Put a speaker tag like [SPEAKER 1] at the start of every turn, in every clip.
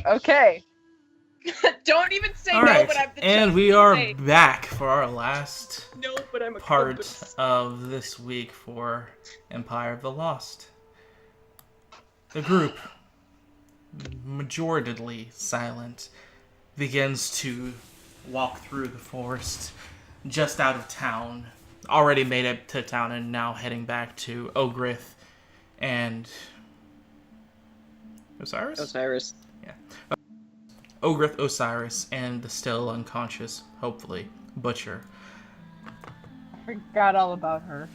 [SPEAKER 1] Okay.
[SPEAKER 2] Don't even say
[SPEAKER 3] All
[SPEAKER 2] no,
[SPEAKER 3] right,
[SPEAKER 2] but I'm the
[SPEAKER 3] and we
[SPEAKER 2] chosen
[SPEAKER 3] are
[SPEAKER 2] one.
[SPEAKER 3] back for our last
[SPEAKER 2] No, but I'm a
[SPEAKER 3] part
[SPEAKER 2] compass.
[SPEAKER 3] of this week for Empire of the Lost. The group, majoritely silent, begins to walk through the forest just out of town. Already made it to town and now heading back to Ogrith and Osiris? Yeah. Ogrith, Osiris, and the still unconscious, hopefully, Butcher.
[SPEAKER 1] Forgot all about her.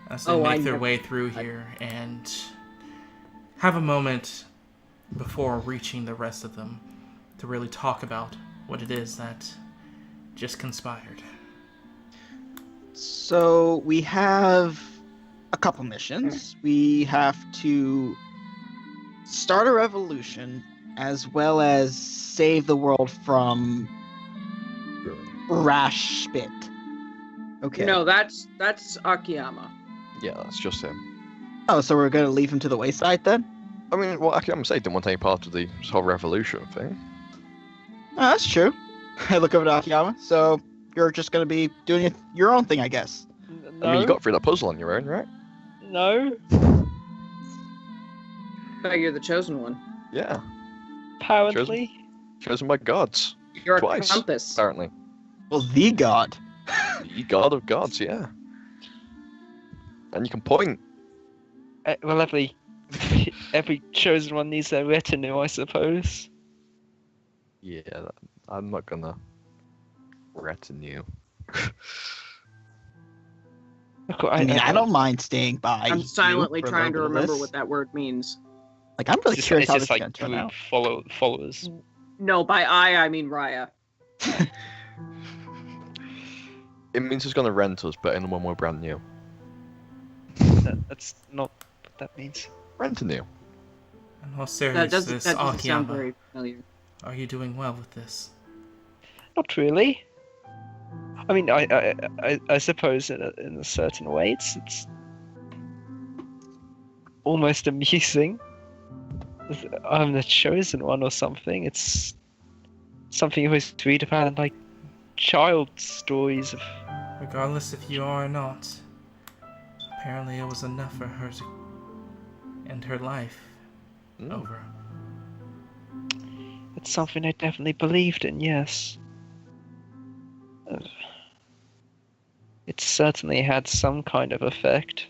[SPEAKER 3] As they make their way through here and have a moment before reaching the rest of them to really talk about what it is that just conspired.
[SPEAKER 4] So we have a couple missions. We have to start a revolution as well as save the world from rash spit. Okay.
[SPEAKER 2] No, that's Akiyama.
[SPEAKER 5] Yeah, that's just him.
[SPEAKER 4] Oh, so we're gonna leave him to the wayside then?
[SPEAKER 5] I mean, what Akiyama said, didn't want to take part of the whole revolution thing.
[SPEAKER 4] Oh, that's true. I look over to Akiyama. So you're just gonna be doing your own thing, I guess.
[SPEAKER 6] No.
[SPEAKER 5] I mean, you got through that puzzle on your own, right?
[SPEAKER 6] No.
[SPEAKER 2] But you're the chosen one.
[SPEAKER 5] Yeah.
[SPEAKER 6] Apparently.
[SPEAKER 5] Chosen by gods.
[SPEAKER 2] You're
[SPEAKER 5] Twice,
[SPEAKER 2] a compass.
[SPEAKER 5] apparently.
[SPEAKER 4] Well, the god.
[SPEAKER 5] The god of gods, yeah. And you can point.
[SPEAKER 6] Well, every chosen one needs their retinue, I suppose.
[SPEAKER 5] Yeah, I'm not gonna retinue.
[SPEAKER 4] I don't mind staying by.
[SPEAKER 2] I'm silently
[SPEAKER 4] you for a
[SPEAKER 2] trying to
[SPEAKER 4] little bit of
[SPEAKER 2] remember
[SPEAKER 4] this.
[SPEAKER 2] what that word means.
[SPEAKER 4] Like, I'm really curious how
[SPEAKER 6] it's
[SPEAKER 4] this
[SPEAKER 6] just
[SPEAKER 4] is
[SPEAKER 6] like
[SPEAKER 4] gonna turn
[SPEAKER 6] group
[SPEAKER 4] out.
[SPEAKER 6] followers.
[SPEAKER 2] No, by I mean Raya.
[SPEAKER 5] It means it's gonna rent us, but in the one we're brand new.
[SPEAKER 6] That's not what that means.
[SPEAKER 5] Rent a new.
[SPEAKER 3] In all
[SPEAKER 2] That
[SPEAKER 3] seriousness,
[SPEAKER 2] doesn't sound
[SPEAKER 3] Akiyama,
[SPEAKER 2] very familiar.
[SPEAKER 3] are you doing well with this?
[SPEAKER 6] Not really. I mean, I suppose in a certain way, it's almost amusing. I'm the chosen one or something. It's something you always read about in like child stories of.
[SPEAKER 3] Regardless if you are or not, apparently it was enough for her to end her life over.
[SPEAKER 6] It's something I definitely believed in. Yes. It certainly had some kind of effect.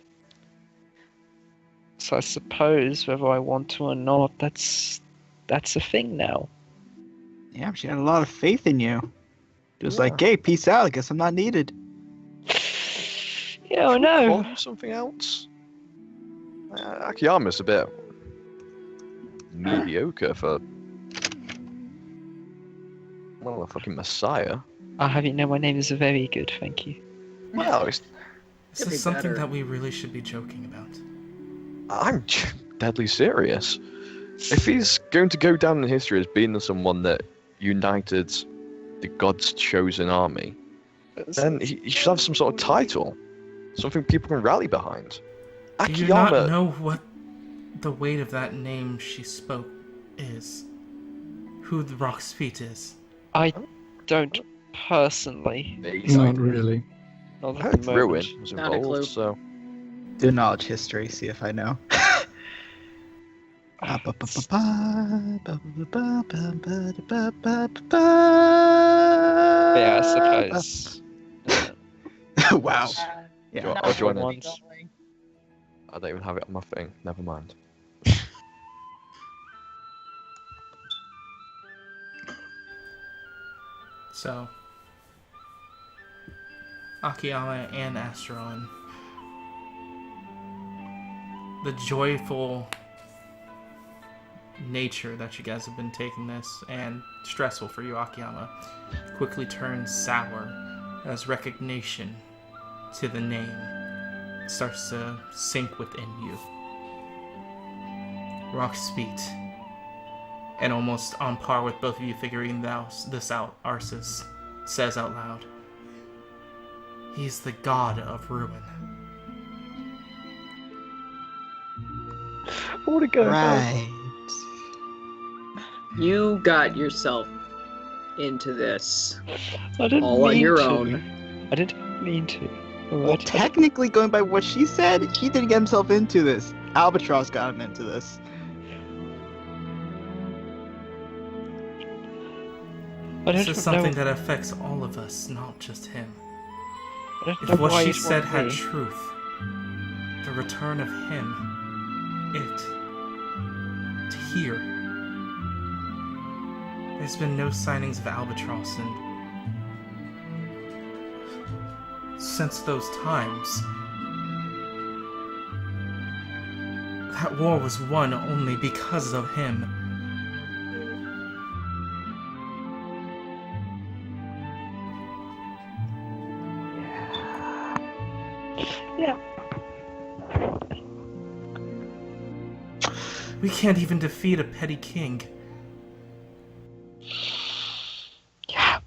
[SPEAKER 6] So I suppose whether I want to or not, that's a thing now.
[SPEAKER 4] Yeah, she had a lot of faith in you. Just
[SPEAKER 5] Yeah.
[SPEAKER 4] like, hey, peace out. I guess I'm not needed.
[SPEAKER 6] Yeah, I know.
[SPEAKER 5] Or something else. Akiyama's a bit mediocre for. Well, a fucking messiah.
[SPEAKER 6] I'll have you know my name is very good, thank you.
[SPEAKER 5] Well,
[SPEAKER 3] This
[SPEAKER 2] Could be
[SPEAKER 3] is something
[SPEAKER 2] better.
[SPEAKER 3] that we really should be joking about.
[SPEAKER 5] I'm deadly serious. If he's going to go down in history as being someone that united the God's chosen army, then he should have some sort of title. Something people can rally behind.
[SPEAKER 3] Do you not
[SPEAKER 5] Akiyama.
[SPEAKER 3] know what the weight of that name she spoke is? Who the Rock's Feet is?
[SPEAKER 6] I don't personally.
[SPEAKER 7] Not really.
[SPEAKER 6] Not
[SPEAKER 5] I
[SPEAKER 6] at
[SPEAKER 5] heard
[SPEAKER 6] the
[SPEAKER 5] Ruin
[SPEAKER 6] moment.
[SPEAKER 5] was
[SPEAKER 2] Not a clue.
[SPEAKER 5] involved, so.
[SPEAKER 4] Do knowledge history, see if I know.
[SPEAKER 6] Yeah, I suppose.
[SPEAKER 4] Wow.
[SPEAKER 5] Do
[SPEAKER 4] Yeah.
[SPEAKER 5] I'll join in.
[SPEAKER 6] Once.
[SPEAKER 5] I don't even have it on my thing. Never mind.
[SPEAKER 3] So, Akiyama and Asteron, the joyful nature that you guys have been taking this, and stressful for you, Akiyama, quickly turns sour as recognition to the name starts to sink within you. Rock's Feet. And almost on par with both of you figuring this out, Arceus says out loud, "He's the god of ruin."
[SPEAKER 6] I want to go.
[SPEAKER 4] Right.
[SPEAKER 2] You got yourself into this
[SPEAKER 6] I didn't
[SPEAKER 2] all on
[SPEAKER 6] mean
[SPEAKER 2] your
[SPEAKER 6] to.
[SPEAKER 2] own.
[SPEAKER 6] I didn't mean to.
[SPEAKER 4] Well,
[SPEAKER 6] Alright,
[SPEAKER 4] technically, going by what she said, he didn't get himself into this. Albatross got him into this.
[SPEAKER 6] I
[SPEAKER 3] This
[SPEAKER 6] don't
[SPEAKER 3] is
[SPEAKER 6] know.
[SPEAKER 3] something that affects all of us, not just him.
[SPEAKER 6] I don't
[SPEAKER 3] If
[SPEAKER 6] know
[SPEAKER 3] what
[SPEAKER 6] why
[SPEAKER 3] she
[SPEAKER 6] you'd
[SPEAKER 3] said
[SPEAKER 6] want
[SPEAKER 3] had
[SPEAKER 6] me.
[SPEAKER 3] truth, the return of him, to here. There's been no sightings of Albatross since those times. That war was won only because of him.
[SPEAKER 6] Yeah.
[SPEAKER 3] We can't even defeat a petty king.
[SPEAKER 6] Yeah.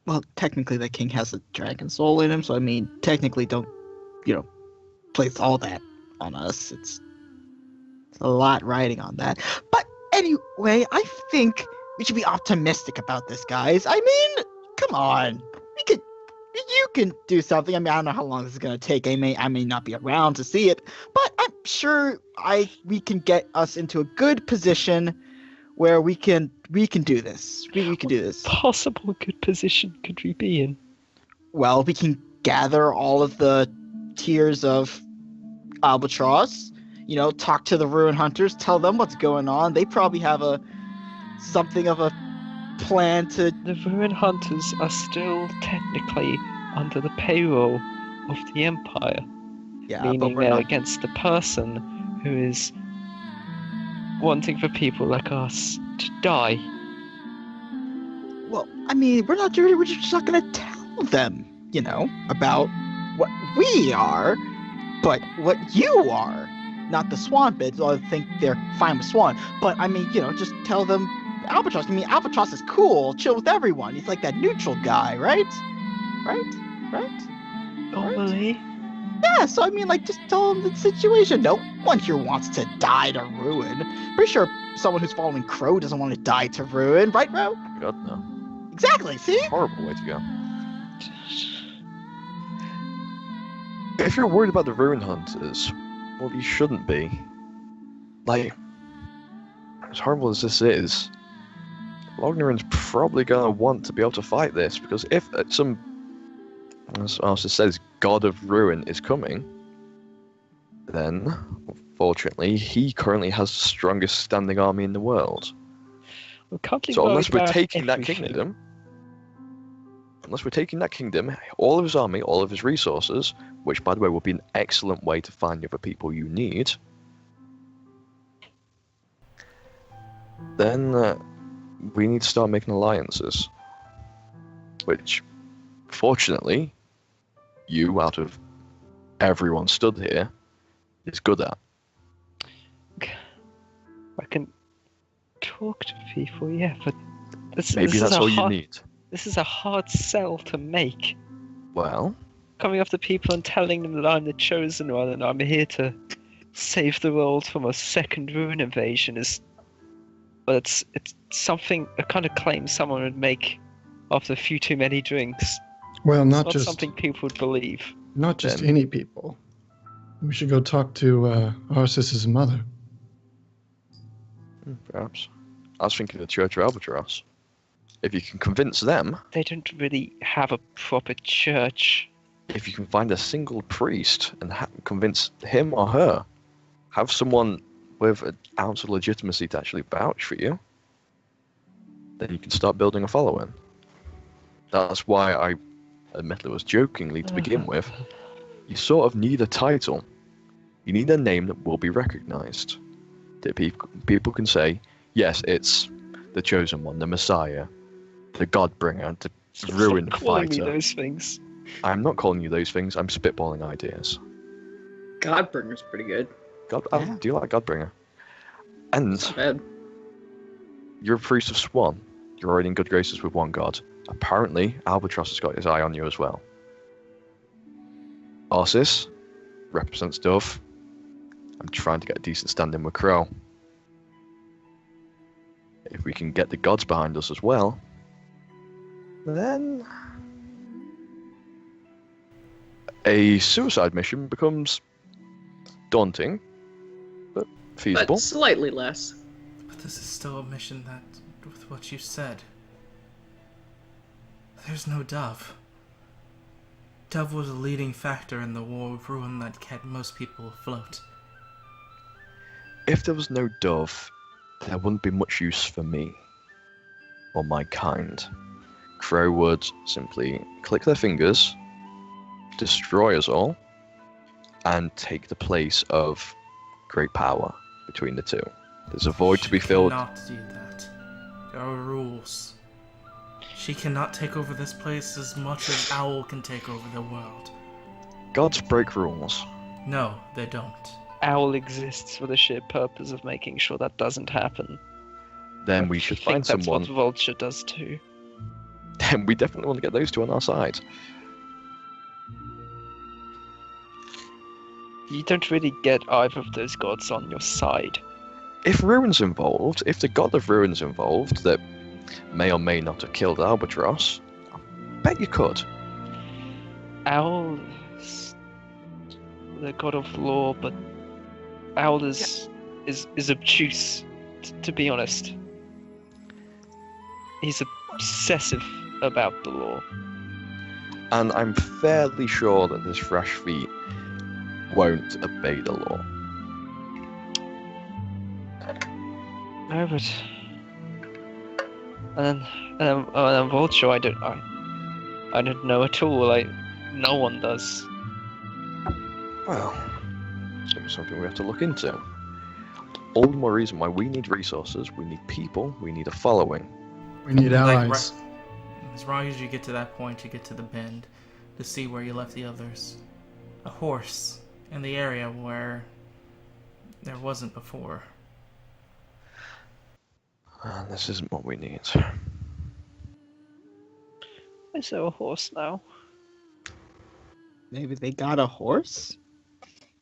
[SPEAKER 4] Well, technically, the king has a dragon soul in him, so I mean, technically, don't, place all that on us. It's a lot riding on that. But anyway, I think we should be optimistic about this, guys. I mean, come on. You can do something. I mean, I don't know how long this is gonna take. I may not be around to see it, but I'm sure we can get us into a good position where we can do this. We can do this.
[SPEAKER 6] Possible good position could we be in?
[SPEAKER 4] Well, we can gather all of the tiers of Albatross, talk to the Ruin Hunters, tell them what's going on. They probably have something of a plan to...
[SPEAKER 6] The Ruin Hunters are still technically under the payroll of the Empire,
[SPEAKER 4] Yeah, but
[SPEAKER 6] meaning
[SPEAKER 4] we're
[SPEAKER 6] they're
[SPEAKER 4] not...
[SPEAKER 6] against the person who is wanting for people like us to die.
[SPEAKER 4] Well, I mean, we're just not gonna tell them, about what we are, but what you are. Not the Swan bit, so I think they're fine with Swan. But I mean, just tell them Albatross. I mean, Albatross is cool, chill with everyone. He's like that neutral guy, right? Right?
[SPEAKER 6] Normally,
[SPEAKER 4] Yeah, so I mean, just tell them the situation. No one here wants to die to Ruin. Pretty sure someone who's following Crow doesn't want to die to Ruin, right, Ro?
[SPEAKER 5] God, no.
[SPEAKER 4] Exactly, see?
[SPEAKER 5] Horrible way to go. If you're worried about the Ruin Hunters, well, you shouldn't be. As horrible as this is, Lognarin's probably gonna want to be able to fight this, because if some, as Arthur says, God of Ruin is coming, then, unfortunately, he currently has the strongest standing army in the world.
[SPEAKER 6] we can't be
[SPEAKER 5] So unless
[SPEAKER 6] worried
[SPEAKER 5] we're
[SPEAKER 6] about
[SPEAKER 5] taking that
[SPEAKER 6] everything.
[SPEAKER 5] kingdom, all of his army, all of his resources, which by the way would be an excellent way to find the other people you need, then we need to start making alliances. Which, fortunately, you, out of everyone stood here, is good at.
[SPEAKER 6] I can talk to people, yeah, but
[SPEAKER 5] Maybe that's all you need.
[SPEAKER 6] This is a hard sell to make.
[SPEAKER 5] Well,
[SPEAKER 6] Coming off the people and telling them that I'm the chosen one and I'm here to save the world from a second Ruin invasion is... Well, it's something, a kind of claim someone would make after a few too many drinks.
[SPEAKER 1] Well,
[SPEAKER 6] It's
[SPEAKER 1] not
[SPEAKER 6] not
[SPEAKER 1] just
[SPEAKER 6] something people would believe.
[SPEAKER 1] not just
[SPEAKER 5] Then-
[SPEAKER 1] any people. We should go talk to Arceus's mother.
[SPEAKER 5] perhaps. I was thinking of the Church of Albatross. If you can convince them,
[SPEAKER 6] They don't really have a proper church.
[SPEAKER 5] if you can find a single priest and convince him or her, have someone with an ounce of legitimacy to actually vouch for you, then you can start building a following. That's why I admittedly was jokingly to begin with. You sort of need a title. You need a name that will be recognized. That people can say, yes, it's the Chosen One, the Messiah, the Godbringer, the Ruin
[SPEAKER 6] Stop calling me
[SPEAKER 5] Fighter.
[SPEAKER 6] those things.
[SPEAKER 5] I'm not calling you those things, I'm spitballing ideas.
[SPEAKER 2] Godbringer's pretty good.
[SPEAKER 4] Yeah.
[SPEAKER 5] Do you like Godbringer? And
[SPEAKER 2] Not bad.
[SPEAKER 5] you're a priest of Swan. You're already in good graces with one god. Apparently, Albatross has got his eye on you as well. Arceus represents Dove. I'm trying to get a decent stand-in with Crow. if we can get the gods behind us as well, then a suicide mission becomes daunting, but feasible.
[SPEAKER 2] But slightly less.
[SPEAKER 3] But this is still a mission that, with what you said, there's no Dove. Dove was a leading factor in the war of ruin that kept most people afloat.
[SPEAKER 5] If there was no dove, there wouldn't be much use for me or my kind. Crow would simply click their fingers, destroy us all, and take the place of great power between the two. There's a void to be filled.
[SPEAKER 3] She cannot do that. There are rules. She cannot take over this place as much as Owl can take over the world.
[SPEAKER 5] Gods break rules.
[SPEAKER 3] No, they don't.
[SPEAKER 6] Owl exists for the sheer purpose of making sure that doesn't happen.
[SPEAKER 5] Then we should find
[SPEAKER 6] That's
[SPEAKER 5] someone.
[SPEAKER 6] what Vulture does too.
[SPEAKER 5] Then we definitely want to get those two on our side.
[SPEAKER 6] You don't really get either of those gods on your side.
[SPEAKER 5] If Ruin's involved, if the god of Ruin's involved, that may or may not have killed Albatross, I bet you could.
[SPEAKER 6] Owl is the god of law, but Owl is obtuse, to be honest. He's obsessive about the law.
[SPEAKER 5] And I'm fairly sure that this Fresh Feet won't obey the law.
[SPEAKER 6] No, but and then Vulture, I don't know at all. No one does.
[SPEAKER 5] Well, it's something we have to look into. All the more reason why we need resources, we need people, we need a following.
[SPEAKER 1] We need
[SPEAKER 3] Like,
[SPEAKER 1] allies.
[SPEAKER 3] as long as you get to that point, you get to the bend to see where you left the others. A horse in the area where there wasn't before.
[SPEAKER 5] And this isn't what we need.
[SPEAKER 6] Is there a horse now?
[SPEAKER 4] Maybe they got a horse?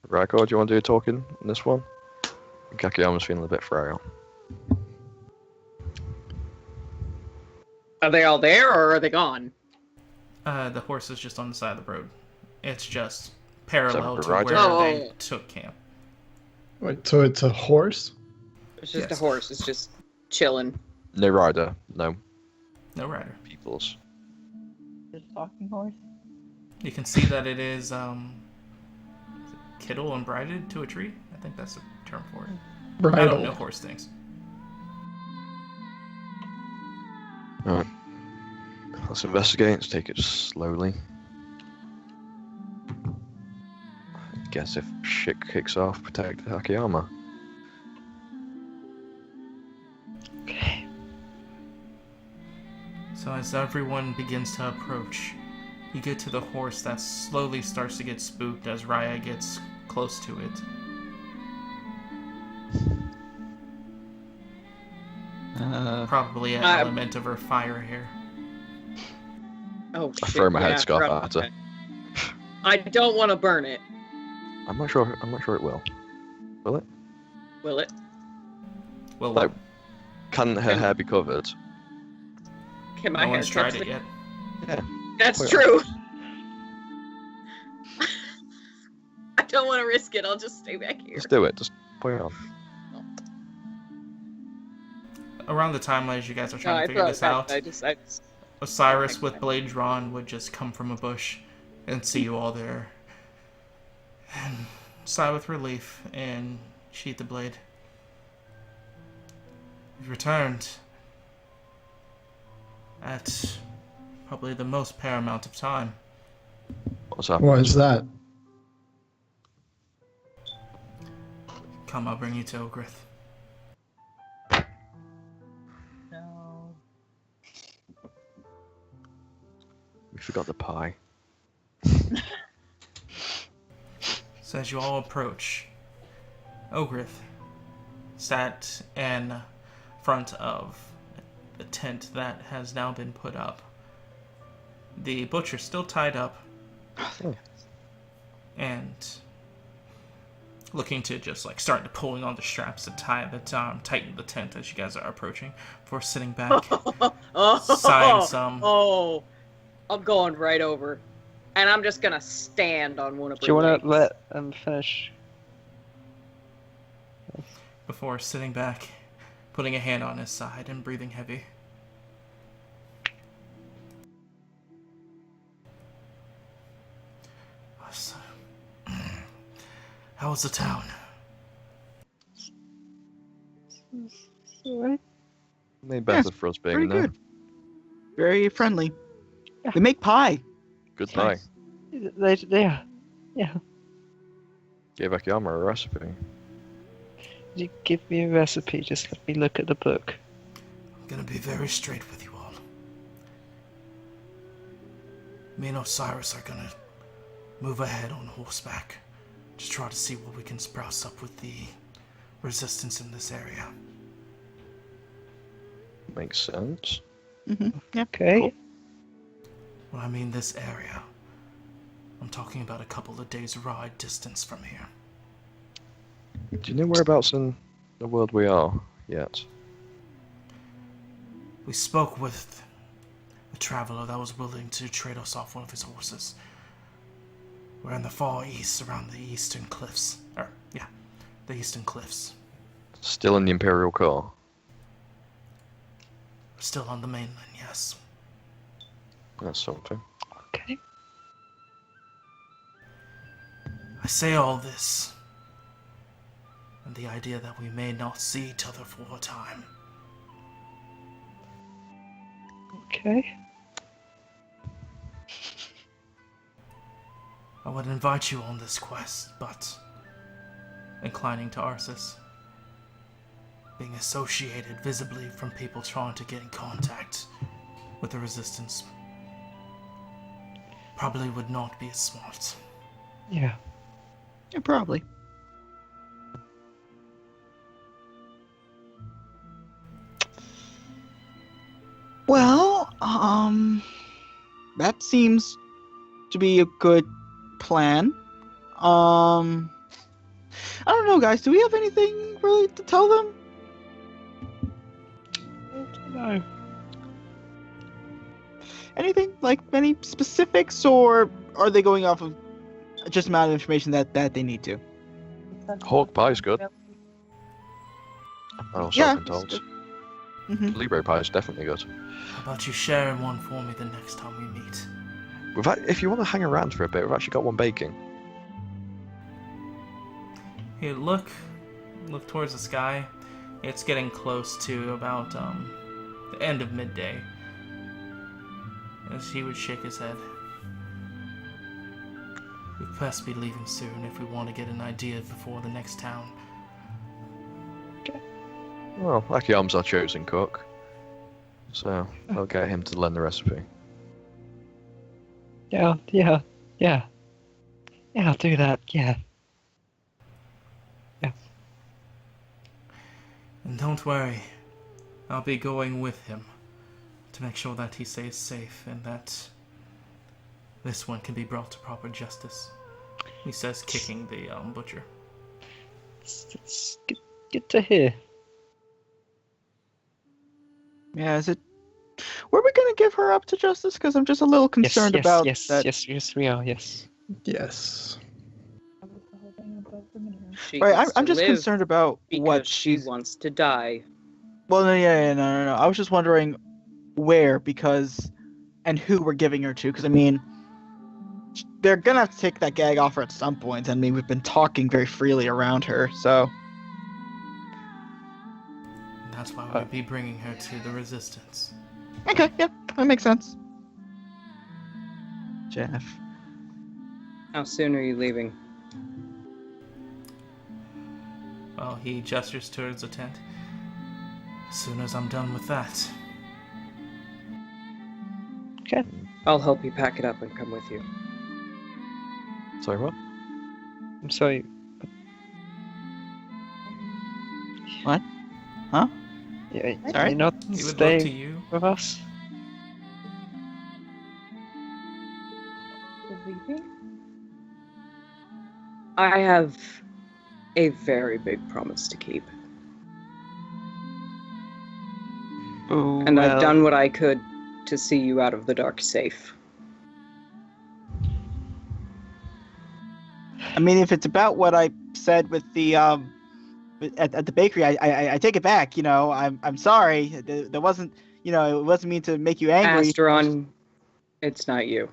[SPEAKER 5] Raiko, do you want to do talking in this one? Kakeyama's feeling a bit frail.
[SPEAKER 2] Are they all there, or are they gone?
[SPEAKER 3] The horse is just on the side of the road. It's just parallel to
[SPEAKER 5] Right.
[SPEAKER 3] where
[SPEAKER 2] Oh.
[SPEAKER 3] they took camp.
[SPEAKER 1] Wait, so it's a horse?
[SPEAKER 2] It's just
[SPEAKER 3] Yes.
[SPEAKER 2] a horse. It's just chilling.
[SPEAKER 5] No rider, no
[SPEAKER 3] No rider.
[SPEAKER 5] peoples.
[SPEAKER 4] The talking horse?
[SPEAKER 3] You can see that it is kittle and bridled to a tree. I think that's the term for it. I don't know
[SPEAKER 1] Bridle.
[SPEAKER 3] horse things.
[SPEAKER 5] Alright. Let's investigate. Let's take it slowly. I guess if shit kicks off, protect Akiyama.
[SPEAKER 6] Okay.
[SPEAKER 3] So as everyone begins to approach, you get to the horse that slowly starts to get spooked as Raya gets close to it. Probably an element of her fire here.
[SPEAKER 2] Oh
[SPEAKER 5] I
[SPEAKER 2] shit!
[SPEAKER 5] throw my
[SPEAKER 2] yeah,
[SPEAKER 5] headscarf
[SPEAKER 2] I
[SPEAKER 5] at her.
[SPEAKER 2] I don't want to burn it.
[SPEAKER 5] I'm not sure it will. Will it?
[SPEAKER 2] Will it?
[SPEAKER 3] Well,
[SPEAKER 5] Like, can her hair be covered?
[SPEAKER 2] Can my
[SPEAKER 3] no
[SPEAKER 2] hair
[SPEAKER 3] one's tried
[SPEAKER 2] touch
[SPEAKER 3] it yet.
[SPEAKER 2] That's
[SPEAKER 5] Well-
[SPEAKER 2] true. I don't want to risk it. I'll just stay back here.
[SPEAKER 5] Let's do it. Just put it on.
[SPEAKER 3] Around the time as you guys are
[SPEAKER 2] No,
[SPEAKER 3] trying
[SPEAKER 2] I
[SPEAKER 3] to figure
[SPEAKER 2] thought
[SPEAKER 3] this
[SPEAKER 2] that.
[SPEAKER 3] out,
[SPEAKER 2] I just
[SPEAKER 3] Osiris
[SPEAKER 2] I-
[SPEAKER 3] with blade drawn would just come from a bush and see you all there. And sigh with relief and sheath the blade. You've returned at probably the most paramount of time.
[SPEAKER 5] What's happening?
[SPEAKER 1] What is that?
[SPEAKER 3] Come, I'll bring you to Ogrith.
[SPEAKER 4] No.
[SPEAKER 5] We forgot the pie.
[SPEAKER 3] So as you all approach, Ogrith sat in front of the tent that has now been put up. The butcher's still tied up, and looking to just like start to pulling on the straps to tighten the tent as you guys are approaching. Before sitting back, sighing some.
[SPEAKER 2] Oh, I'm going right over, and I'm just gonna stand on one of her
[SPEAKER 6] Do you want
[SPEAKER 2] legs.
[SPEAKER 6] to let them finish?
[SPEAKER 3] Before sitting back, putting a hand on his side and breathing heavy. How was the town?
[SPEAKER 6] Alright.
[SPEAKER 5] Made better
[SPEAKER 4] Yes,
[SPEAKER 5] for us being
[SPEAKER 4] Pretty
[SPEAKER 5] there.
[SPEAKER 4] good. Very friendly.
[SPEAKER 6] Yeah.
[SPEAKER 4] They make pie.
[SPEAKER 5] Good
[SPEAKER 4] It's
[SPEAKER 5] pie.
[SPEAKER 4] nice.
[SPEAKER 6] They are. Yeah.
[SPEAKER 5] Gave Akiyama a recipe.
[SPEAKER 6] You give me a recipe, just let me look at the book.
[SPEAKER 3] I'm gonna be very straight with you all. Me and Osiris are gonna move ahead on horseback. Just try to see what we can sprouse up with the resistance in this area.
[SPEAKER 5] Makes sense.
[SPEAKER 4] Yeah.
[SPEAKER 6] Okay.
[SPEAKER 4] Cool.
[SPEAKER 3] When I mean this area, I'm talking about a couple of days' ride distance from here.
[SPEAKER 5] Do you know whereabouts in the world we are yet?
[SPEAKER 3] We spoke with a traveler that was willing to trade us off one of his horses. We're in the far east, around the eastern cliffs. The eastern cliffs.
[SPEAKER 5] Still in the Imperial Core.
[SPEAKER 3] We're still on the mainland, yes.
[SPEAKER 5] That's something.
[SPEAKER 6] Okay.
[SPEAKER 3] I say all this, and the idea that we may not see each other for a time.
[SPEAKER 6] Okay.
[SPEAKER 3] I would invite you on this quest, but, inclining to Arceus, being associated visibly from people trying to get in contact with the Resistance probably would not be as smart.
[SPEAKER 6] Yeah.
[SPEAKER 4] Yeah, probably. Well, that seems to be a good plan. I don't know, guys. Do we have anything really to tell them?
[SPEAKER 6] No.
[SPEAKER 4] Anything like any specifics, or are they going off of just amount of information that they need to?
[SPEAKER 5] Hawk pie's good. Also
[SPEAKER 4] Yeah,
[SPEAKER 5] been told.
[SPEAKER 4] it's Mm-hmm.
[SPEAKER 5] Blueberry pie is definitely good.
[SPEAKER 3] How about you sharing one for me the next time we meet?
[SPEAKER 5] If you want to hang around for a bit, we've actually got one baking.
[SPEAKER 3] Here, look towards the sky. It's getting close to about the end of midday. As he would shake his head. We best be leaving soon if we want to get an idea before the next town.
[SPEAKER 5] Well, Akiyama's our chosen cook, so I'll get him to learn the recipe.
[SPEAKER 6] Yeah, I'll do that, yeah.
[SPEAKER 3] And don't worry, I'll be going with him to make sure that he stays safe and that this one can be brought to proper justice. He says, kicking the butcher.
[SPEAKER 6] It's good to hear.
[SPEAKER 4] Yeah, is it? Were we gonna give her up to justice? Because I'm just a little concerned about that.
[SPEAKER 6] Yes, we are, yes.
[SPEAKER 1] Yes.
[SPEAKER 2] She
[SPEAKER 4] Right,
[SPEAKER 2] gets
[SPEAKER 4] I'm
[SPEAKER 2] to
[SPEAKER 4] just
[SPEAKER 2] live
[SPEAKER 4] concerned about
[SPEAKER 2] because
[SPEAKER 4] what
[SPEAKER 2] she
[SPEAKER 4] she's.
[SPEAKER 2] wants to die.
[SPEAKER 4] Well, no. I was just wondering where, because, and who we're giving her to. Because I mean, they're gonna have to take that gag off her at some point. I mean, we've been talking very freely around her, so.
[SPEAKER 3] And that's why we'll be bringing her to the Resistance.
[SPEAKER 4] Okay, yeah, that makes sense. Jeff.
[SPEAKER 2] How soon are you leaving?
[SPEAKER 3] Well, he gestures towards the tent. As soon as I'm done with that.
[SPEAKER 6] Okay.
[SPEAKER 2] I'll help you pack it up and come with you.
[SPEAKER 5] Sorry, what?
[SPEAKER 6] I'm sorry.
[SPEAKER 4] What? Huh?
[SPEAKER 6] Yeah,
[SPEAKER 4] Sorry?
[SPEAKER 6] you're not
[SPEAKER 3] He would look to
[SPEAKER 6] staying
[SPEAKER 3] you.
[SPEAKER 6] with us?
[SPEAKER 2] I have a very big promise to keep.
[SPEAKER 6] Oh,
[SPEAKER 2] And I've
[SPEAKER 6] well.
[SPEAKER 2] done what I could to see you out of the dark safe.
[SPEAKER 4] I mean, if it's about what I said with the at the bakery, I take it back. You know, I'm sorry. There wasn't, you know, it wasn't mean to make you angry.
[SPEAKER 2] Astron, it's not you.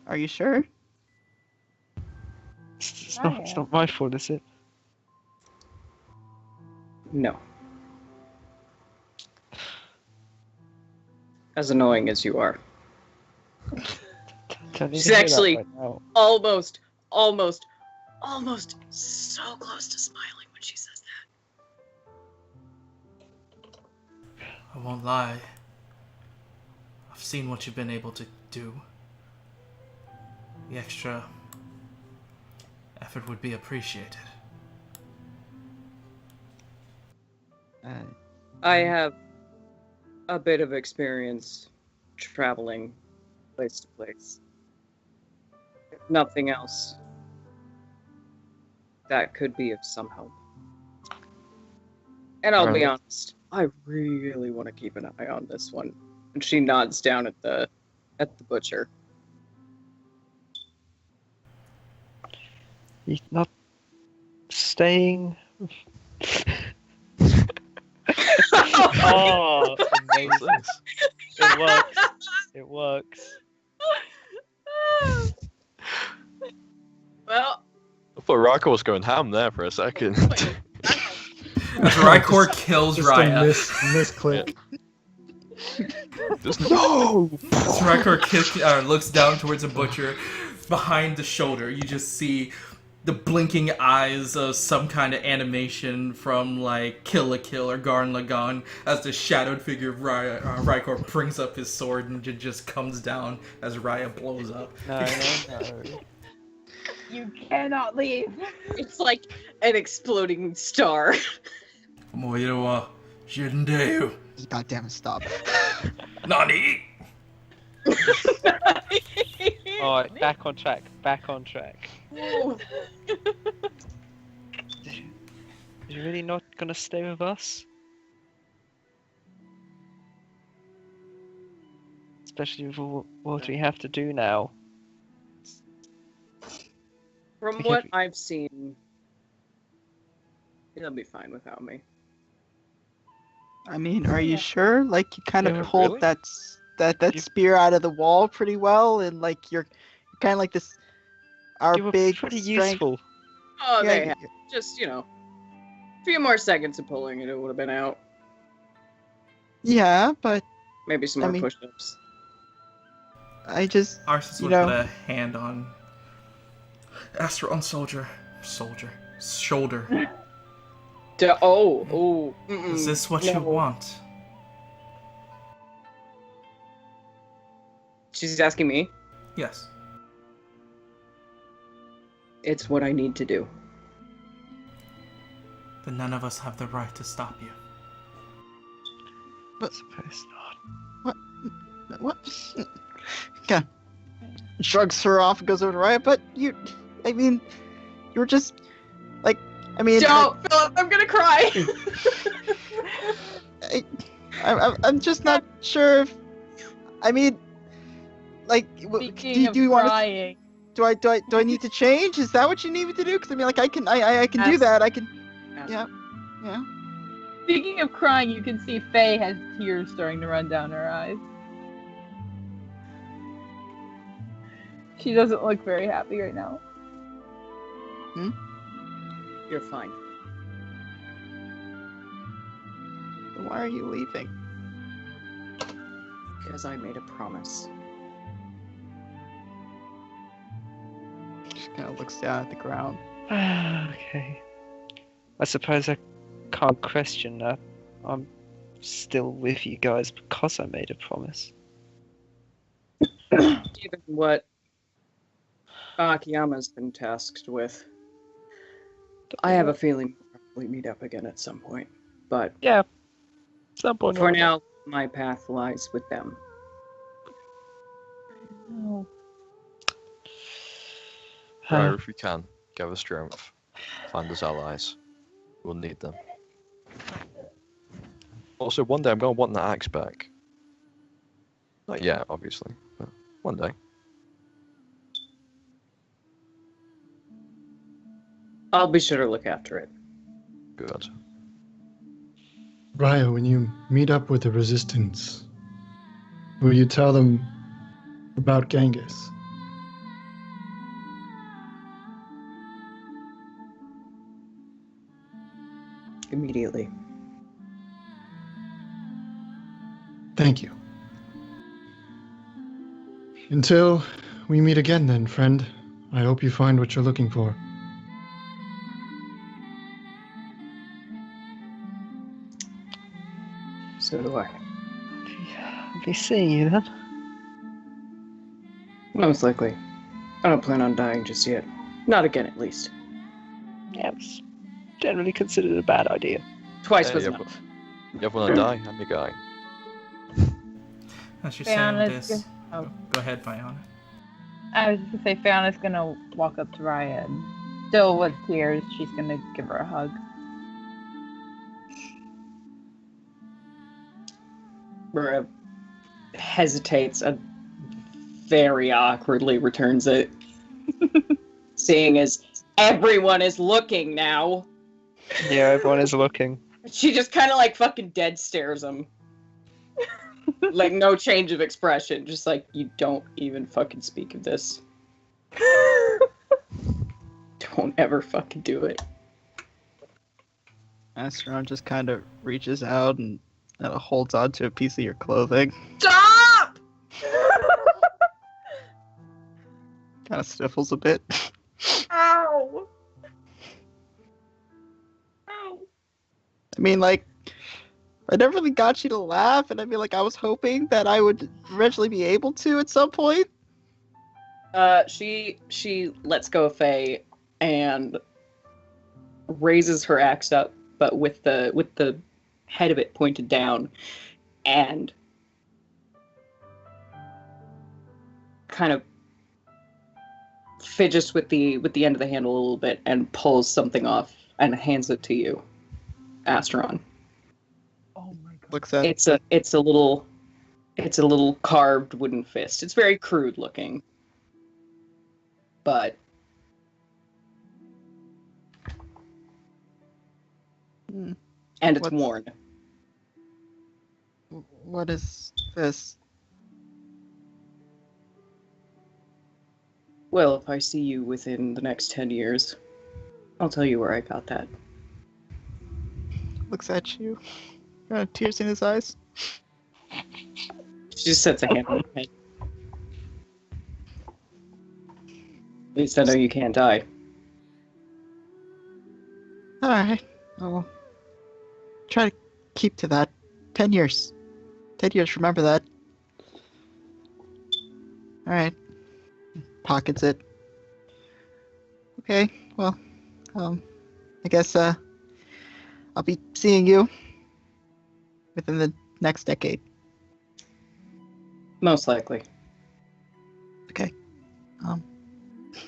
[SPEAKER 4] Are you sure?
[SPEAKER 6] It's not my fault, is it?
[SPEAKER 2] No. As annoying as you are.
[SPEAKER 6] Don't need
[SPEAKER 2] She's
[SPEAKER 6] to hear that
[SPEAKER 2] actually
[SPEAKER 6] right now.
[SPEAKER 2] almost so close to smiling when she says that.
[SPEAKER 3] I won't lie. I've seen what you've been able to do. The extra effort would be appreciated.
[SPEAKER 2] I have a bit of experience traveling place to place. If nothing else, that could be of some help. And I'll be honest, I really want to keep an eye on this one. And she nods down at the butcher.
[SPEAKER 6] You're not staying. Oh, amazing! It works. It works.
[SPEAKER 2] Well,
[SPEAKER 5] I thought Raka was going ham there for a second.
[SPEAKER 3] As Rykor kills
[SPEAKER 1] Just a
[SPEAKER 3] Raya.
[SPEAKER 1] misclick.
[SPEAKER 5] Just no!
[SPEAKER 3] As Rykor looks down towards the butcher, behind the shoulder, you just see the blinking eyes of some kind of animation from like Kill la Kill or Garn Lagann as the shadowed figure of Rykor brings up his sword and just comes down as Raya blows up.
[SPEAKER 6] No.
[SPEAKER 7] You cannot leave.
[SPEAKER 2] it's like an exploding star.
[SPEAKER 3] Moiro wa Shindeu.
[SPEAKER 4] God damn it! Stop.
[SPEAKER 3] Nani?
[SPEAKER 6] Alright, back on track. Back on track. You're really not gonna stay with us? Especially with all what we have to do now.
[SPEAKER 2] From
[SPEAKER 6] Okay,
[SPEAKER 2] what
[SPEAKER 6] but-
[SPEAKER 2] I've seen, he'll be fine without me.
[SPEAKER 4] I mean, are you sure? Like, you kind of
[SPEAKER 6] Yeah,
[SPEAKER 4] pulled
[SPEAKER 5] really?
[SPEAKER 4] that
[SPEAKER 6] You-
[SPEAKER 4] spear out of the wall pretty well, and like you're kind of like this. Our
[SPEAKER 6] You were
[SPEAKER 4] big
[SPEAKER 6] pretty
[SPEAKER 4] strength.
[SPEAKER 6] useful.
[SPEAKER 2] Oh,
[SPEAKER 4] Yeah,
[SPEAKER 2] they have just, a few more seconds of pulling and it would have been out.
[SPEAKER 4] yeah, but
[SPEAKER 2] Maybe some
[SPEAKER 4] I
[SPEAKER 2] more
[SPEAKER 4] mean-
[SPEAKER 2] push-ups.
[SPEAKER 4] I just,
[SPEAKER 3] Arceus
[SPEAKER 4] You
[SPEAKER 3] would
[SPEAKER 4] know-
[SPEAKER 3] put a hand on shoulder.
[SPEAKER 2] Mm-mm,
[SPEAKER 3] Is this what
[SPEAKER 2] no.
[SPEAKER 3] you want?
[SPEAKER 2] She's asking me.
[SPEAKER 3] Yes.
[SPEAKER 2] It's what I need to do.
[SPEAKER 3] Then none of us have the right to stop you.
[SPEAKER 6] I suppose not.
[SPEAKER 4] what? Yeah. Shrugs her off and goes over to Riot, but you were just like,
[SPEAKER 2] Don't, Philip, I'm gonna cry.
[SPEAKER 4] I'm just not sure if,
[SPEAKER 7] Speaking of
[SPEAKER 4] do you want to?
[SPEAKER 7] crying,
[SPEAKER 4] Do I need to change? Is that what you need me to do? Because I can do
[SPEAKER 2] Ask-
[SPEAKER 4] that. I can.
[SPEAKER 2] Ask-
[SPEAKER 4] Yeah. Yeah.
[SPEAKER 7] speaking of crying, you can see Faye has tears starting to run down her eyes. She doesn't look very happy right now.
[SPEAKER 2] You're fine.
[SPEAKER 4] Then why are you leaving?
[SPEAKER 2] Because I made a promise.
[SPEAKER 4] She kind of looks down at the ground.
[SPEAKER 6] Okay. I suppose I can't question that. I'm still with you guys because I made a promise.
[SPEAKER 2] Given what Akiyama's been tasked with, I have a feeling we'll probably meet up again at some point. But
[SPEAKER 6] Yeah. Some point
[SPEAKER 2] for
[SPEAKER 6] or
[SPEAKER 2] now, my path lies with them.
[SPEAKER 7] No.
[SPEAKER 5] Right, if we can, gather strength. Find us allies. We'll need them. Also, one day I'm going to want that axe back. Not yet, obviously, but one day.
[SPEAKER 2] I'll be sure to look after it.
[SPEAKER 5] Good.
[SPEAKER 1] Raya, when you meet up with the Resistance, will you tell them about Genghis?
[SPEAKER 2] Immediately.
[SPEAKER 1] Thank you. Until we meet again then, friend. I hope you find what you're looking for.
[SPEAKER 2] So do I.
[SPEAKER 6] I'll be seeing you then.
[SPEAKER 2] Most likely. I don't plan on dying just yet. Not again, at least.
[SPEAKER 6] Yeah, it's generally considered a bad idea.
[SPEAKER 2] Twice
[SPEAKER 5] Hey,
[SPEAKER 2] was
[SPEAKER 5] you
[SPEAKER 2] enough.
[SPEAKER 5] ever want to die? I'm your guy.
[SPEAKER 3] As you're saying
[SPEAKER 7] Fiona's
[SPEAKER 3] this,
[SPEAKER 7] oh.
[SPEAKER 3] go ahead, Fiona.
[SPEAKER 7] I was just gonna say Fiona's gonna walk up to Raya and still with tears, she's gonna give her a hug.
[SPEAKER 2] Raya hesitates and very awkwardly returns it. Seeing as everyone is looking now.
[SPEAKER 6] Yeah, everyone is looking.
[SPEAKER 2] She just kind of like fucking dead stares him. Like no change of expression. Just like, you don't even fucking speak of this. Don't ever fucking do it.
[SPEAKER 4] Astron just kind of reaches out and holds on to a piece of your clothing.
[SPEAKER 2] Stop!
[SPEAKER 4] Kind of sniffles a bit.
[SPEAKER 2] Ow! Ow!
[SPEAKER 4] I mean, like, I never really got you to laugh, and I mean, like, I was hoping that I would eventually be able to at some point.
[SPEAKER 2] She lets go of Faye and raises her axe up, but with the head of it pointed down, and kind of fidgets with the end of the handle a little bit and pulls something off and hands it to you, Astron.
[SPEAKER 7] Oh my god.
[SPEAKER 4] Looks at
[SPEAKER 2] It's a little carved wooden fist. It's very crude looking, but
[SPEAKER 4] Hmm.
[SPEAKER 2] and it's
[SPEAKER 4] What's-
[SPEAKER 2] worn.
[SPEAKER 4] What is this?
[SPEAKER 2] Well, if I see you within the next 10 years, I'll tell you where I got that.
[SPEAKER 4] Looks at you. Tears in his eyes.
[SPEAKER 2] She just sets a hand on her head. At least I know you can't die.
[SPEAKER 4] Alright. I'll try to keep to that. 10 years. 10 years, remember that. Alright. Pockets it. Okay, well, I guess, I'll be seeing you within the next decade.
[SPEAKER 2] Most likely.
[SPEAKER 4] Okay.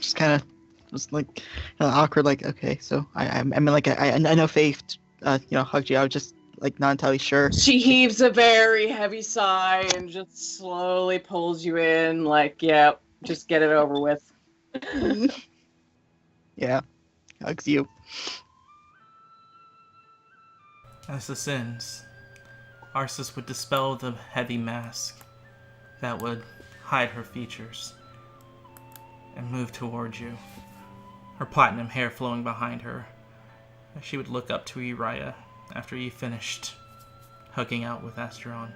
[SPEAKER 4] Just kind of was like awkward, like, okay, so I mean, like, I know Faith, hugged you. I was just like not entirely sure.
[SPEAKER 2] She heaves a very heavy sigh and just slowly pulls you in, like, yeah, just get it over with.
[SPEAKER 4] Yeah, hugs you.
[SPEAKER 3] As this ends, Arceus would dispel the heavy mask that would hide her features and move towards you, her platinum hair flowing behind her. She would look up to Uriah after you finished hugging out with Astron.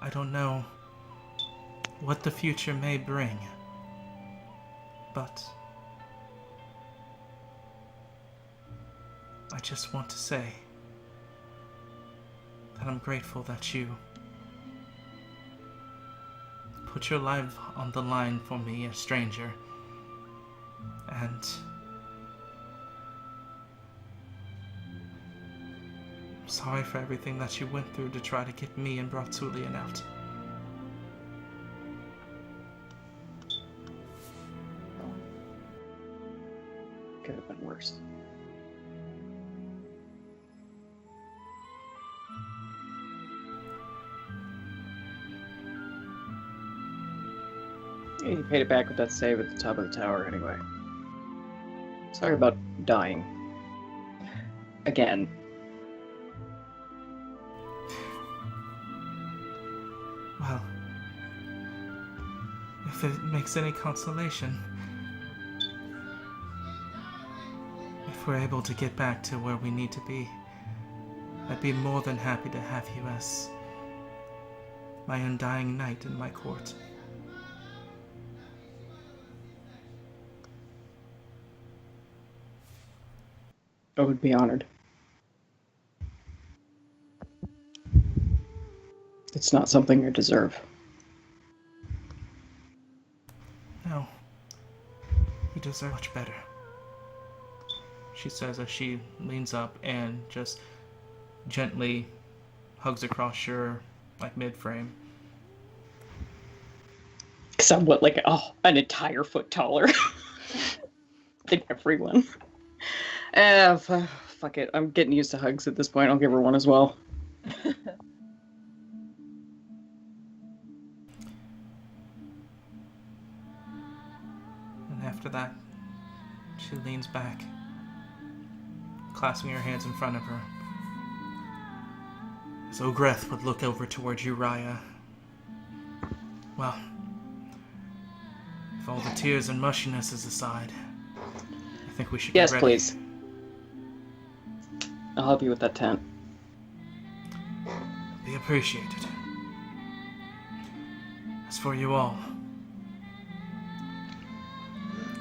[SPEAKER 3] I don't know what the future may bring, but I just want to say that I'm grateful that you put your life on the line for me, a stranger, and I'm sorry for everything that you went through to try to get me and Bratsulian out.
[SPEAKER 2] have been worse. You paid it back with that save at the top of the tower anyway. Sorry about dying. Again.
[SPEAKER 3] Well, if it makes any consolation, if we're able to get back to where we need to be, I'd be more than happy to have you as my undying knight in my court.
[SPEAKER 2] I would be honored. It's not something you deserve.
[SPEAKER 3] No. You deserve much better. She says as she leans up and just gently hugs across your, mid-frame.
[SPEAKER 2] Because I'm an entire foot taller than everyone. Fuck it. I'm getting used to hugs at this point. I'll give her one as well.
[SPEAKER 3] And after that, she leans back, clasping her hands in front of her. As Ogreth would look over towards you, Raya. Well, if all the tears and mushiness is aside, I think we should get ready.
[SPEAKER 2] Yes, please. I'll help you with that tent.
[SPEAKER 3] Be appreciated. As for you all,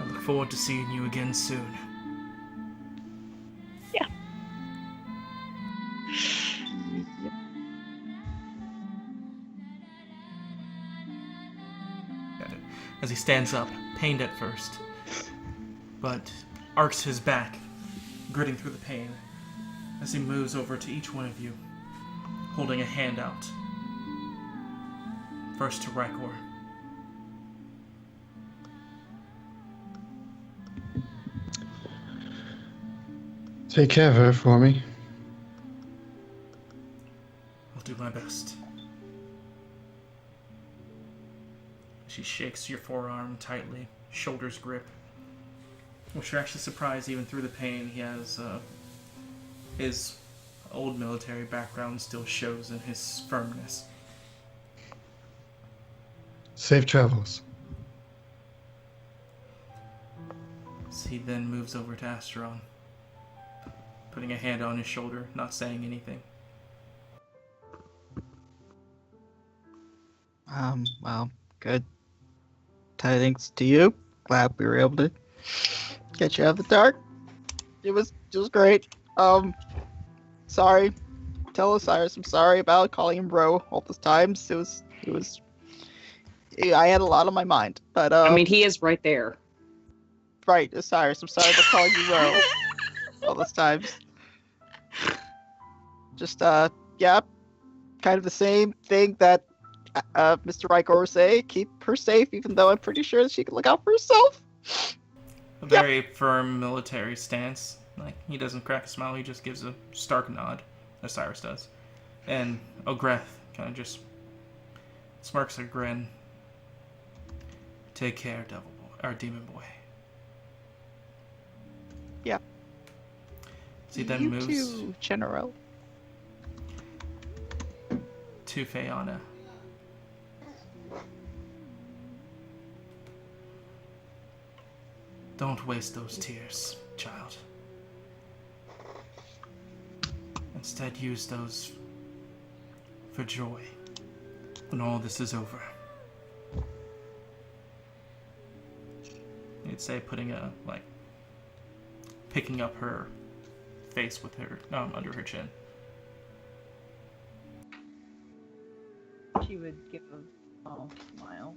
[SPEAKER 3] I look forward to seeing you again soon.
[SPEAKER 6] Yeah.
[SPEAKER 3] As he stands up, pained at first, but arcs his back, gritting through the pain, as he moves over to each one of you, holding a hand out. First to Rykor.
[SPEAKER 1] Take care of her for me.
[SPEAKER 3] I'll do my best. She shakes your forearm tightly, shoulders grip. Which you're actually surprised, even through the pain, he has his old military background still shows in his firmness.
[SPEAKER 1] Safe travels.
[SPEAKER 3] So he then moves over to Asteron, putting a hand on his shoulder, not saying anything.
[SPEAKER 4] Well, good tidings to you. Glad we were able to get you out of the dark. It was great. Sorry. Tell Osiris I'm sorry about calling him bro all those times. It was I had a lot on my mind. But
[SPEAKER 2] he is right there.
[SPEAKER 4] Right, Osiris, I'm sorry about calling you bro all those times. Just yeah. Kind of the same thing that Mr. Rykor would say, keep her safe, even though I'm pretty sure that she can look out for herself.
[SPEAKER 3] A very firm military stance. He doesn't crack a smile, he just gives a stark nod, as Cyrus does. And Ogreth kind of just smirks a grin. Take care, devil boy, or demon boy.
[SPEAKER 4] Yeah.
[SPEAKER 3] So he then moves
[SPEAKER 4] too, General.
[SPEAKER 3] to Fayana. Don't waste those tears, child. Instead, use those for joy when all this is over. You'd say picking up her face with her, under her chin.
[SPEAKER 7] She would give a small smile.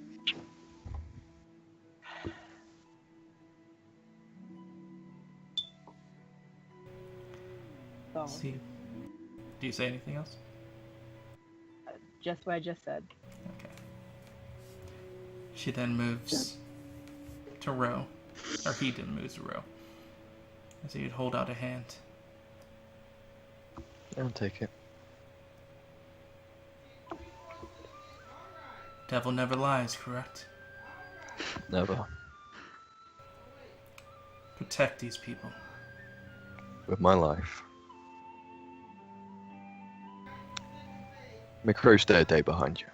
[SPEAKER 3] See, do you say anything else?
[SPEAKER 7] Just what I just said.
[SPEAKER 3] Okay. She then moves to Ro, or he then moves to Ro. As he would hold out a hand.
[SPEAKER 5] I'll take it.
[SPEAKER 3] Devil never lies, correct?
[SPEAKER 5] Never.
[SPEAKER 3] Protect these people.
[SPEAKER 5] With my life. McCrow stay a day behind you.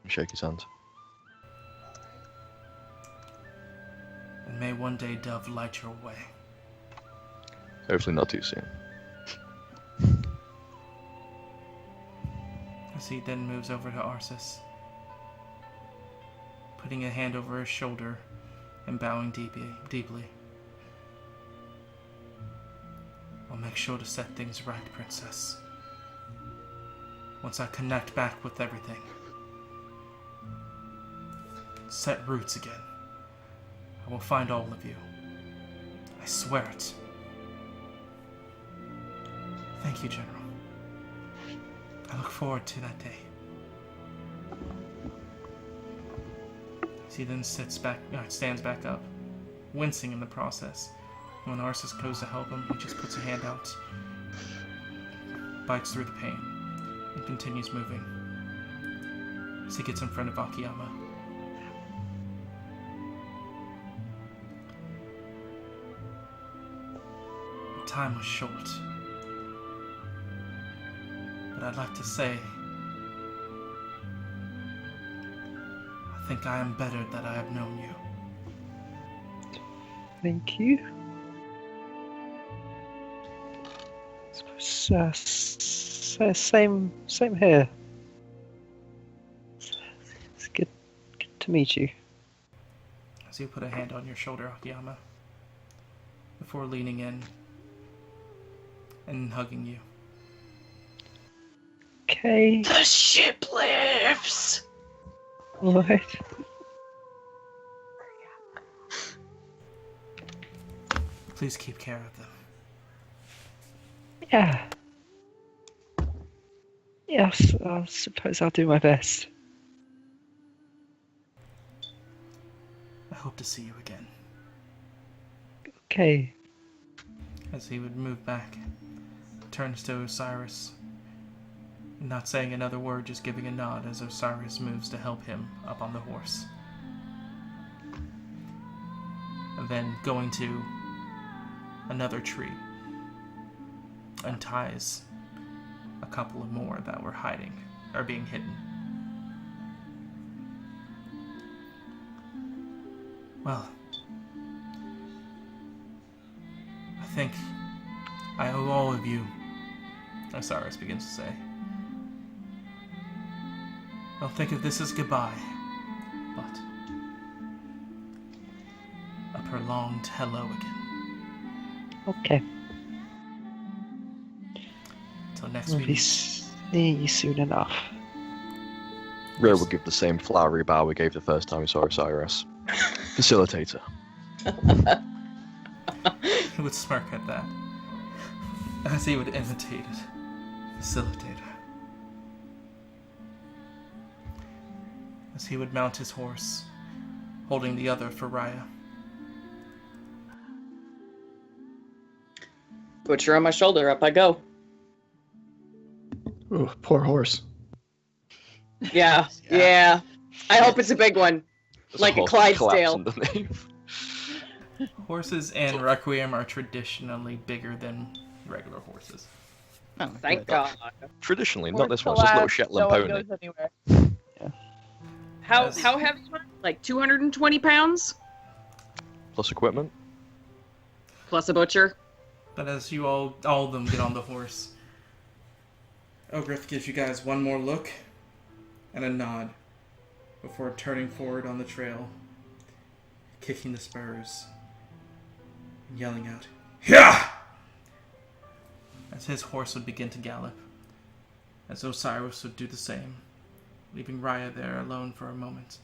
[SPEAKER 5] And shake his hand.
[SPEAKER 3] And may one day Dove light your way.
[SPEAKER 5] Hopefully not too soon.
[SPEAKER 3] As he then moves over to Arceus, putting a hand over his shoulder and bowing deeply. I'll make sure to set things right, Princess. Once I connect back with everything. Set roots again. I will find all of you. I swear it. Thank you, General. I look forward to that day. He then stands back up, wincing in the process. When Arceus goes to help him, he just puts a hand out, bites through the pain, and continues moving. As he gets in front of Akiyama. The time was short. But I'd like to say, I think I am better that I have known you.
[SPEAKER 6] Thank you. Same here. It's good to meet you.
[SPEAKER 3] As you put a hand on your shoulder, Akiyama, before leaning in and hugging you.
[SPEAKER 6] Okay.
[SPEAKER 2] The ship lives!
[SPEAKER 6] Alright.
[SPEAKER 3] Please keep care of them.
[SPEAKER 6] Yeah. Yes, I suppose I'll do my best.
[SPEAKER 3] I hope to see you again.
[SPEAKER 6] Okay.
[SPEAKER 3] As he would move back, turns to Osiris, not saying another word, just giving a nod as Osiris moves to help him up on the horse. And then going to another tree, unties a couple of more that were hiding, or being hidden. Well, I think I owe all of you, Osiris begins to say. Don't think of this as goodbye, but a prolonged hello again.
[SPEAKER 6] Okay.
[SPEAKER 3] Till next
[SPEAKER 6] We'll
[SPEAKER 3] week.
[SPEAKER 6] be seeing you soon enough.
[SPEAKER 5] Ray will give the same flowery bow we gave the first time we saw Osiris. Facilitator.
[SPEAKER 3] He would smirk at that, as he would imitate it. Facilitator. As he would mount his horse, holding the other for Raya.
[SPEAKER 2] Butcher on my shoulder, up I go.
[SPEAKER 1] Ooh, poor horse.
[SPEAKER 2] Yeah, yeah. I hope it's a big one.
[SPEAKER 5] There's
[SPEAKER 2] Like a
[SPEAKER 5] whole
[SPEAKER 2] Clydesdale.
[SPEAKER 5] collapse underneath.
[SPEAKER 3] Horses in Requiem are traditionally bigger than regular horses.
[SPEAKER 4] Oh,
[SPEAKER 2] Thank
[SPEAKER 4] good.
[SPEAKER 2] God.
[SPEAKER 5] Traditionally, not
[SPEAKER 7] Horse
[SPEAKER 5] this one. It's just a little
[SPEAKER 7] collapse,
[SPEAKER 5] Shetland
[SPEAKER 7] no one
[SPEAKER 5] pony.
[SPEAKER 7] goes anywhere.
[SPEAKER 2] How
[SPEAKER 3] Yes.
[SPEAKER 2] how heavy? Like 220 pounds
[SPEAKER 5] Plus equipment.
[SPEAKER 2] plus a butcher.
[SPEAKER 3] But as you all of them get on the horse, Ogrith gives you guys one more look and a nod before turning forward on the trail, kicking the spurs, and yelling out, "Yeah!" as his horse would begin to gallop, as Osiris would do the same, leaving Raya there alone for a moment.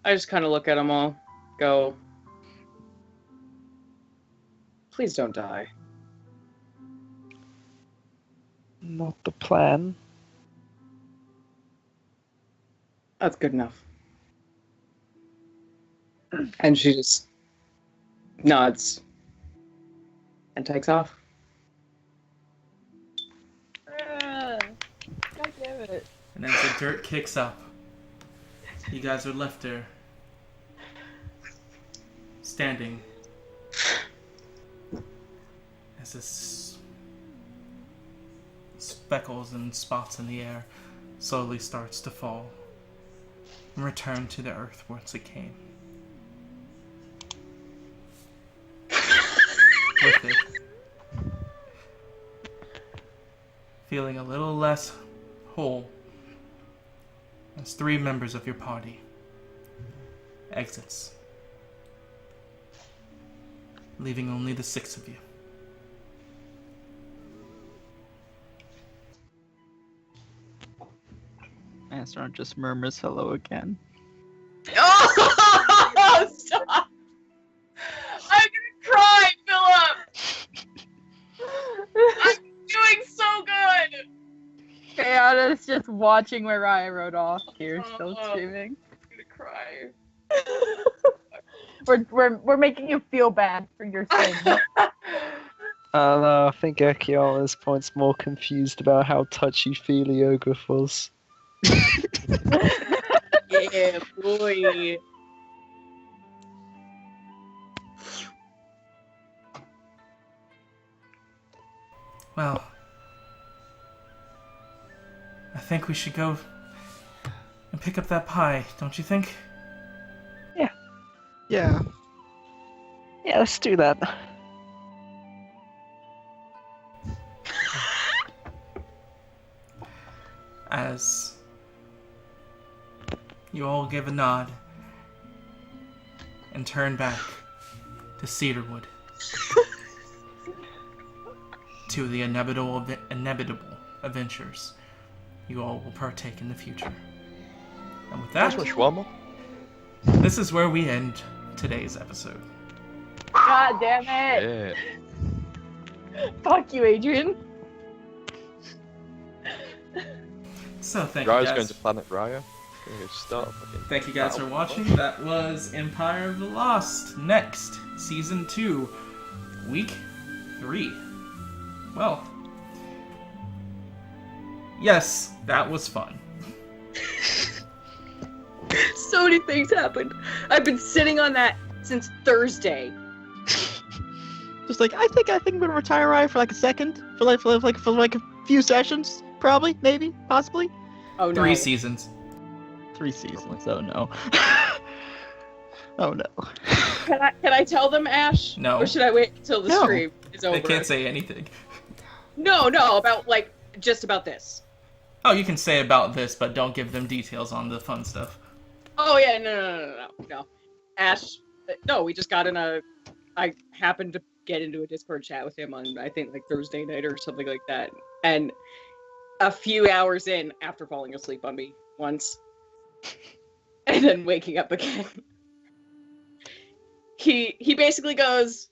[SPEAKER 2] I just kind of look at them all, go, please don't die.
[SPEAKER 6] Not the plan.
[SPEAKER 2] That's good enough. And she just nods and takes off.
[SPEAKER 7] God damn it.
[SPEAKER 3] And as the dirt kicks up, you guys are left there, standing, as this speckles and spots in the air slowly starts to fall and return to the earth whence it came. With it, feeling a little less whole, as 3 members of your party exits, leaving only the 6 of you.
[SPEAKER 4] Astron just murmurs hello again.
[SPEAKER 2] Oh, stop! I'm gonna cry, Philip! I'm doing so good!
[SPEAKER 7] Chaota's just watching where Raya rode off, tears still streaming.
[SPEAKER 2] I'm gonna cry.
[SPEAKER 7] We're making you feel bad for your sins.
[SPEAKER 6] I think Ekiala's point's more confused about how touchy-feely Ogre was.
[SPEAKER 2] Yeah, boy.
[SPEAKER 3] Well, I think we should go and pick up that pie, don't you think?
[SPEAKER 4] Yeah.
[SPEAKER 6] Yeah, let's do that.
[SPEAKER 3] As you all give a nod and turn back to Cedarwood, to the inevitable adventures you all will partake in the future. And with that, this is where we end today's episode.
[SPEAKER 7] God damn it!
[SPEAKER 5] Yeah.
[SPEAKER 7] Fuck you, Adrian.
[SPEAKER 3] So thank you
[SPEAKER 5] Raya's
[SPEAKER 3] guys.
[SPEAKER 5] going to Planet Raya. Start.
[SPEAKER 3] Thank you guys for watching. That was Empire of the Lost. NxT, Season 2, Week 3. Well, yes, that was fun.
[SPEAKER 2] So many things happened. I've been sitting on that since Thursday.
[SPEAKER 4] Just like I think I'm gonna retire Raya for like a second, for like a few sessions, probably, maybe, possibly.
[SPEAKER 2] Oh no.
[SPEAKER 3] 3 seasons.
[SPEAKER 4] 3 seasons. Oh no. Oh no.
[SPEAKER 2] Can I tell them, Ash?
[SPEAKER 3] No.
[SPEAKER 2] Or should I wait until the
[SPEAKER 4] No.
[SPEAKER 2] stream is over?
[SPEAKER 3] They can't say anything.
[SPEAKER 2] No, about just about this.
[SPEAKER 3] Oh, you can say about this, but don't give them details on the fun stuff.
[SPEAKER 2] Oh yeah, no. Ash, no, we just got in I happened to get into a Discord chat with him on, I think, like Thursday night or something like that. And a few hours in, after falling asleep on me once, and then waking up again, he basically goes,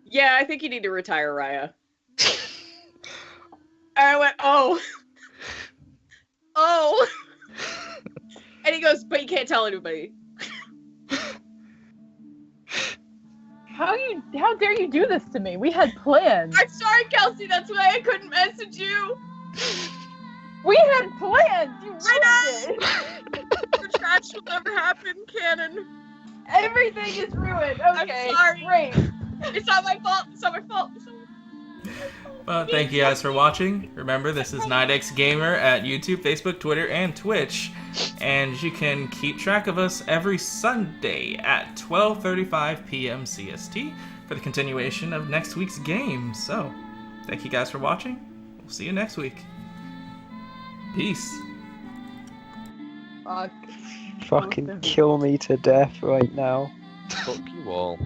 [SPEAKER 2] "Yeah, I think you need to retire, Raya." And I went, "Oh." And he goes, "But you can't tell anybody."
[SPEAKER 7] How dare you do this to me? We had plans.
[SPEAKER 2] I'm sorry, Kelsey, that's why I couldn't message you.
[SPEAKER 7] We had plans. You ruined
[SPEAKER 2] I
[SPEAKER 7] it.
[SPEAKER 2] The trash will never happen, Canon.
[SPEAKER 7] Everything is ruined. Okay,
[SPEAKER 2] I'm sorry.
[SPEAKER 7] great.
[SPEAKER 2] It's not my fault. It's not my fault.
[SPEAKER 3] Well, thank you guys for watching. Remember, this is Nightxgamer at YouTube, Facebook, Twitter, and Twitch. And you can keep track of us every Sunday at 12:35 p.m. CST for the continuation of next week's game. So, thank you guys for watching. We'll see you next week. Peace.
[SPEAKER 7] Fuck.
[SPEAKER 6] Fucking kill me to death right now.
[SPEAKER 5] Fuck you all.